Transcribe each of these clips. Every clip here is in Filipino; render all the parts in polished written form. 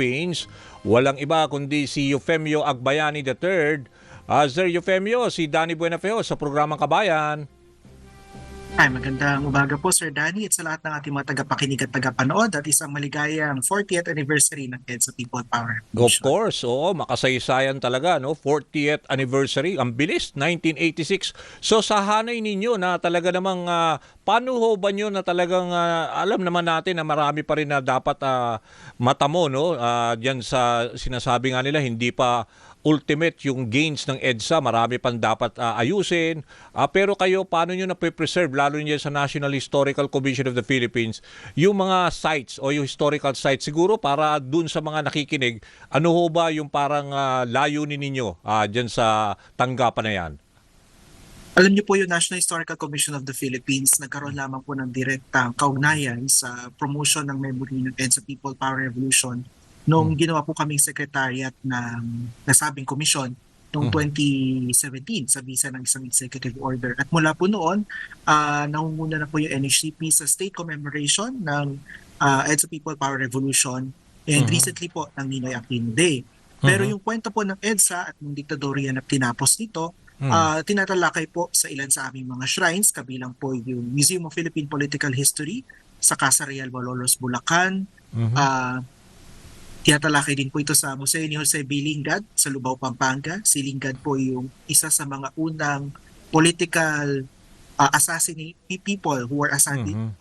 Philippines. Walang iba kundi si Eufemio Agbayani III. Sir Eufemio, si Danny Buenafeo sa programang Kabayan. Ay, magandang umaga po Sir Danny at sa lahat ng ating mga tagapakinig at tagapanood at isang maligayang 40th anniversary ng EDSA People Power Of Revolution. course, oo, makasaysayan talaga, no? 40th anniversary, ang bilis, 1986. So sa hanay ninyo na talaga namang, paano ho ba nyo na talagang, alam naman natin na marami pa rin na dapat matamo, no? Diyan sa sinasabi nga nila, hindi pa ultimate yung gains ng EDSA, marami pang dapat ayusin. Pero kayo, paano nyo na-preserve, lalo nyo sa National Historical Commission of the Philippines, yung mga sites o yung historical sites, siguro para dun sa mga nakikinig, ano ho ba yung parang layunin ninyo dyan sa tanggapan na yan? Alam niyo po yung National Historical Commission of the Philippines nagkaroon lamang po ng direktang kaugnayan sa promotion ng memory ng EDSA People Power Revolution nung ginawa po kaming secretariat ng nasabing komisyon noong 2017 sa bisa ng isang executive order. At mula po noon, nangunguna na po yung NHCP sa state commemoration ng EDSA People Power Revolution and recently po ng Ninoy Aquino Day. Pero yung kwento po ng EDSA at ng diktadorya na tinapos nito, tinatalakay po sa ilan sa aming mga shrines, kabilang po yung Museum of Philippine Political History sa Casa Real Malolos, Bulacan. Tinatalakay din po ito sa Museo ni Jose B. Lingad sa Lubao, Pampanga. Si Lingad po yung isa sa mga unang political people who were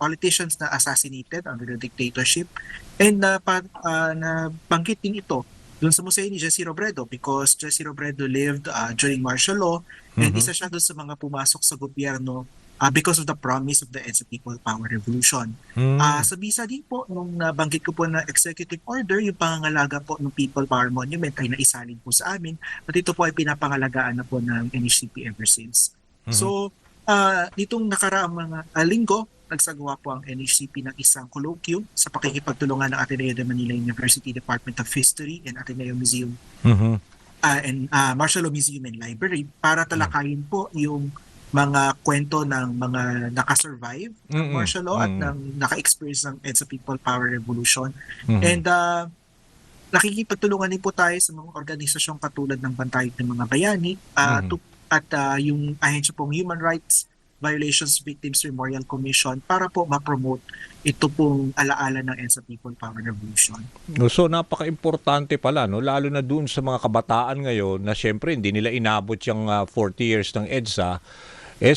politicians na assassinated under the dictatorship. And nabanggit din ito dun sa museo ni Jesse Robredo because Jesse Robredo lived during martial law and isa siya dun sa mga pumasok sa gobyerno because of the promise of the EDSA People Power Revolution. Sa bisa din po, nung nabanggit ko po na executive order, yung pangangalaga po ng People Power Monument ay naisalin po sa amin at ito po ay pinapangalagaan na po ng NHCP ever since. So, nitong nakaraang mga linggo, nagsagawa po ang NHCP ng isang colloquium sa pakikipagtulungan ng Ateneo de Manila University Department of History and Ateneo Museum and Martial Law Museum and Library para talakayin po yung mga kwento ng mga nakasurvive ng martial law at ng naka-experience ng EDSA People Power Revolution. And nakikipagtulungan din po tayo sa mga organisasyong katulad ng Bantayog ng Mga Bayani at yung ahensya pong Human Rights Violations Victims Memorial Commission para po ma-promote ito pong alaala ng EDSA People Power Revolution. So napaka-importante pala, no? Lalo na dun sa mga kabataan ngayon na syempre hindi nila inabot yung 40 years ng EDSA,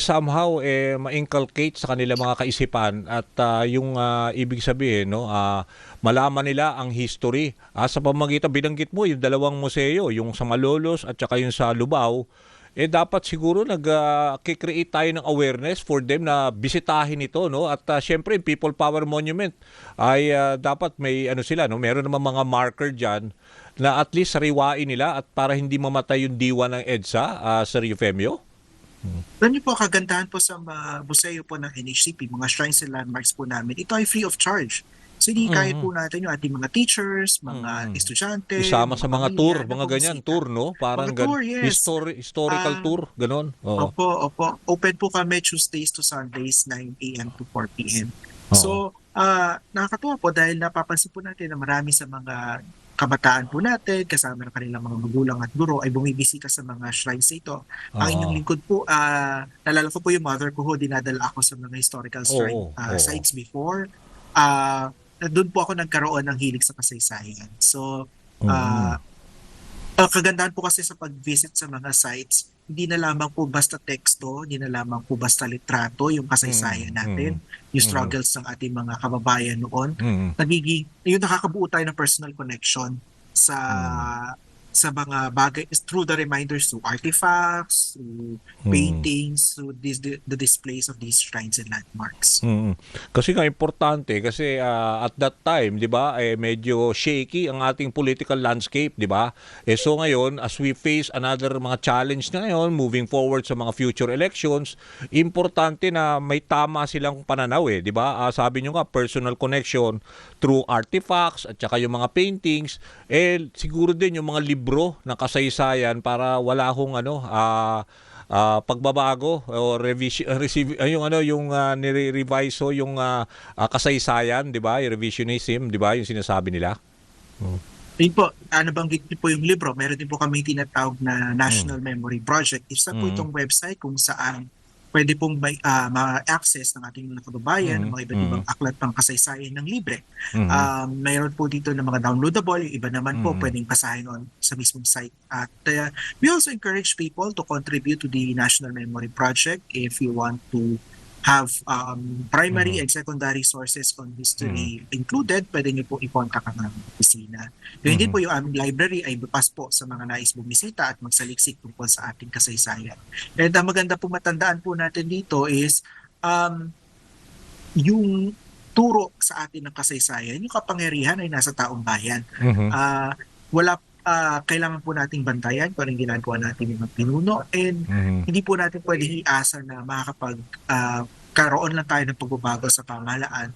somehow ma-inculcate sa kanila mga kaisipan at yung ibig sabihin, no, malaman nila ang history sa pamamagitan, binanggit mo yung dalawang museo, yung sa Malolos at saka yung sa Lubao. Dapat siguro nag-create tayo ng awareness for them na bisitahin ito, no? At syempre People Power Monument ay dapat may sila, no? Meron naman mga marker diyan na at least sariwain nila at para hindi mamatay yung diwa ng EDSA, Sir Eufemio. Alam niyo po, kagandahan po sa museo po ng NHCP, mga shrines and landmarks po namin, ito ay free of charge. So hindi kaya po natin yung ating mga teachers, mga estudyante, isama sa mga tour, mga ganyan, bumisita. tour, no? Parang Mga tour, yes. historical tour, ganon. Oo. Opo. Open po kami Tuesdays to Sundays, 9 a.m. to 4 p.m. Oo. So, nakakatuwa po dahil napapansin po natin na marami sa mga kabataan po natin, kasama ng kanilang mga magulang at guro, ay bumibisita sa mga shrines ito. Ang inyong lingkod po, nalala ko po yung mother ko ho, dinadala ako sa mga historical shrine sites before. Doon po ako nagkaroon ng hilig sa kasaysayan. So, kagandahan po kasi sa pag-visit sa mga sites, hindi na lamang po basta teksto, hindi na lamang po basta litrato, yung kasaysayan natin, yung struggles ng ating mga kababayan noon. Nagiging, yung nakakabuo tayo ng personal connection sa mga bagay through the reminders, through artifacts, through paintings, through the displays of these shrines and landmarks. Kasi nga importante kasi at that time, 'di ba, medyo shaky ang ating political landscape, 'di ba? So ngayon, as we face another mga challenge na ngayon moving forward sa mga future elections, importante na may tama silang pananaw, 'di ba? Sabi niyo nga personal connection through artifacts at saka yung mga paintings, siguro din yung mga libro ng kasaysayan para wala akong pagbabago o yung nire-revise yung kasaysayan, 'di ba? Yung revisionism, 'di ba? Yung sinasabi nila. Yun po, nabanggit niyo po yung libro. Meron din po kami tinatawag na Mm. National Memory Project. Isa po Mm. itong website kung saan pwede pong ma-access ng ating mga kababayan ng Mm. mga iba't ibang Mm. aklat ng kasaysayan ng libre. Mm. Mayroon po dito ng mga downloadable, yung iba naman po Mm. pwedeng basahin on sa mismong site. At we also encourage people to contribute to the National Memory Project if you want to have primary Mm. and secondary sources on Mm. history included, pwede niyo po i-contact ang aming opisina. Yun din Mm. po yung aming library ay bukas po sa mga nais bumisita at magsaliksik tungkol sa ating kasaysayan. And ang maganda po matandaan po natin dito is um, yung turo sa atin ng kasaysayan, yung kapangyarihan ay nasa taong bayan. Mhm. Kailangan po nating bantayan kung anong ginagawa natin yung mga pinuno, and Mhm. hindi po natin pwedeng iasa na karoon lang tayo ng pagbabago sa pamahalaan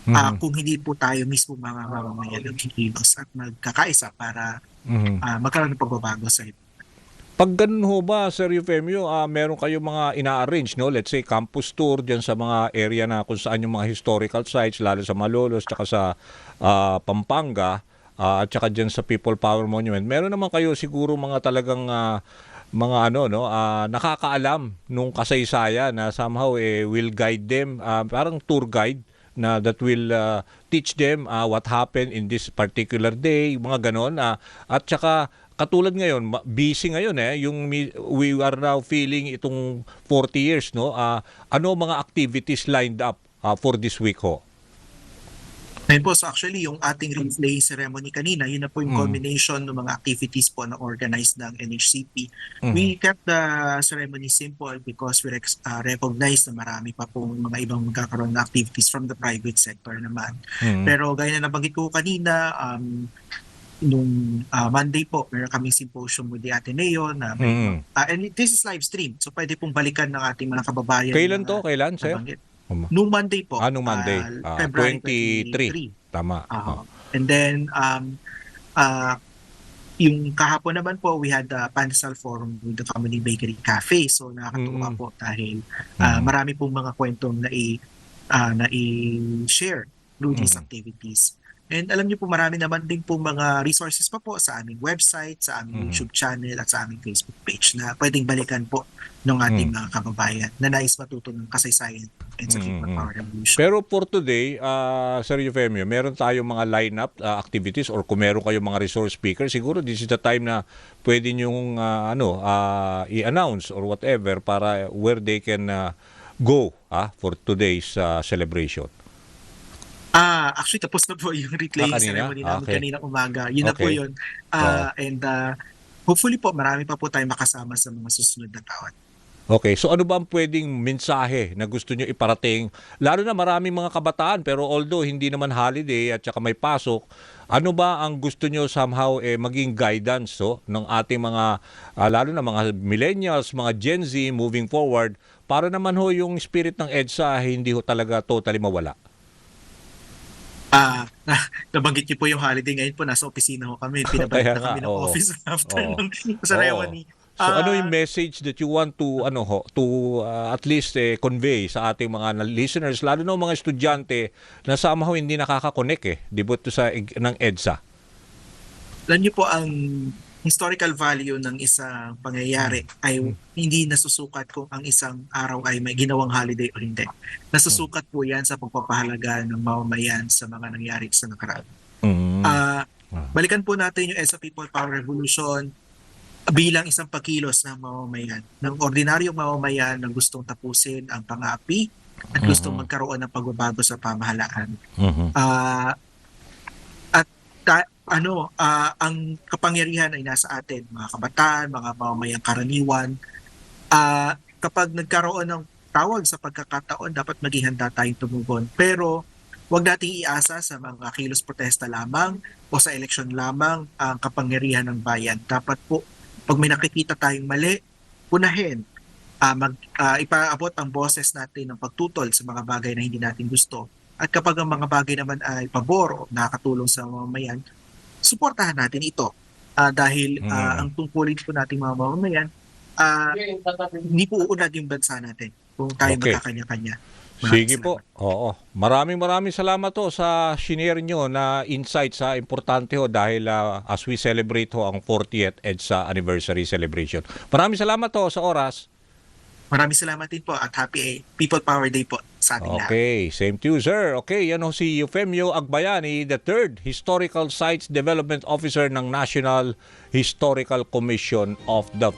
Mhm. kung hindi po tayo mismo mga mamamayan ng kikilos at magkakaisa para Mhm. magkaroon ng pagbabago sa ito. Pag ganun ho ba, Sir Eufemio, meron kayong mga ina-arrange, no? Let's say campus tour diyan sa mga area na kung saan yung mga historical sites, lalo sa Malolos, tsaka sa Pampanga, at tsaka diyan sa People Power Monument. Meron naman kayo siguro mga talagang mga ano, no, nakakaalam nung kasaysayan na somehow will guide them, parang tour guide na that will teach them what happened in this particular day, mga ganon. At tsaka katulad ngayon, busy ngayon we are now feeling itong 40 years, no? Ano mga activities lined up for this week ho? Ayun po, so actually yung ating replay ceremony kanina, yun na po yung Mm. culmination ng mga activities po na organized ng NHCP. Mhm. We kept the ceremony simple because we recognize na marami pa pong mga ibang magkakaroon na activities from the private sector naman. Mhm. Pero gaya na nabanggit ko kanina, nung Monday po, meron kaming symposium with the Ateneo na Mhm. and this is live stream. So pwede pong balikan ng ating mga kababayan Kailan na to? Kailan, sir? nabanggit. Nung Monday po, Nung Monday, February 23. 23. Tama. And then, yung kahapon naman po, we had a Pandesal Forum with the Family Bakery Cafe. So nakakatuwa Mm. po dahil Mm. marami pong mga kwentong na i-share through these Mm. activities. And alam niyo po, marami naman din po mga resources pa po sa aming website, sa aming Mhm. YouTube channel at sa aming Facebook page na pwedeng balikan po ng ating mga kababayan na nais matuto ng kasaysayan and sa Philippine Power Revolution. Pero for today, Sir Eufemio, meron tayong mga lineup activities, or kung meron kayong mga resource speaker, siguro this is the time na pwede nyong i-announce or whatever para where they can go for today's celebration. Actually, tapos na po yung replay Kanina? ceremony namin Okay. kanina umaga. Yun na po Okay. yun. Oo. And hopefully po, marami pa po tayong makasama sa mga susunod na taon. Okay, so ano ba ang pwedeng mensahe na gusto nyo iparating? Lalo na maraming mga kabataan, pero although hindi naman holiday at saka may pasok, ano ba ang gusto nyo somehow maging guidance ng ating mga, lalo na mga millennials, mga Gen Z moving forward, para naman ho yung spirit ng EDSA hindi ho talaga totally mawala? Nabanggit niyo po yung holiday, ngayon po nasa opisina ko kami. Kaya Pinabalik na nga, kami ng oo. office after Oo. ng ceremony. So ano yung message that you want to at least convey sa ating mga listeners, lalo na mga estudyante na somehow hindi nakaka-connect debut to ng EDSA? Alam niyo po, ang historical value ng isang pangyayari ay hindi nasusukat kung ang isang araw ay may ginawang holiday o hindi. Nasusukat po yan sa pagpapahalaga ng mamamayan sa mga nangyari sa nakaraan. Mm. Balikan po natin yung EDSA People Power Revolution bilang isang pagkilos ng mamamayan, ng ordinaryong mamamayan na gustong tapusin ang pang-aapi at gustong magkaroon ng pagbabago sa pamahalaan. Mhm. Ang kapangyarihan ay nasa atin, mga kabataan, mga mamamayang karaniwan. Kapag nagkaroon ng tawag sa pagkakataon, dapat maging handa tayong tumugon. Pero huwag nating iasa sa mga kilos protesta lamang o sa eleksyon lamang ang kapangyarihan ng bayan. Dapat po, pag may nakikita tayong mali, punahin, ipaabot ang boses natin ng pagtutol sa mga bagay na hindi natin gusto. At kapag ang mga bagay naman ay pabor o nakakatulong sa mamamayan, suportahan natin ito. Dahil ang tungkulin po nating mga mamamayan, hindi po uunad yung bansa natin kung tayo Okay. magkakanya-kanya. Sige po. Oo. Maraming salamat ho sa shinare nyo na insight sa importante ho dahil as we celebrate ho ang 40th EDSA anniversary celebration. Maraming salamat ho sa oras. Maraming salamat din po at happy People Power Day po sa ating lahat. Okay, same to you, sir. Okay, yan ho si Eufemio Agbayani, the 3rd Historical Sites Development Officer ng National Historical Commission of the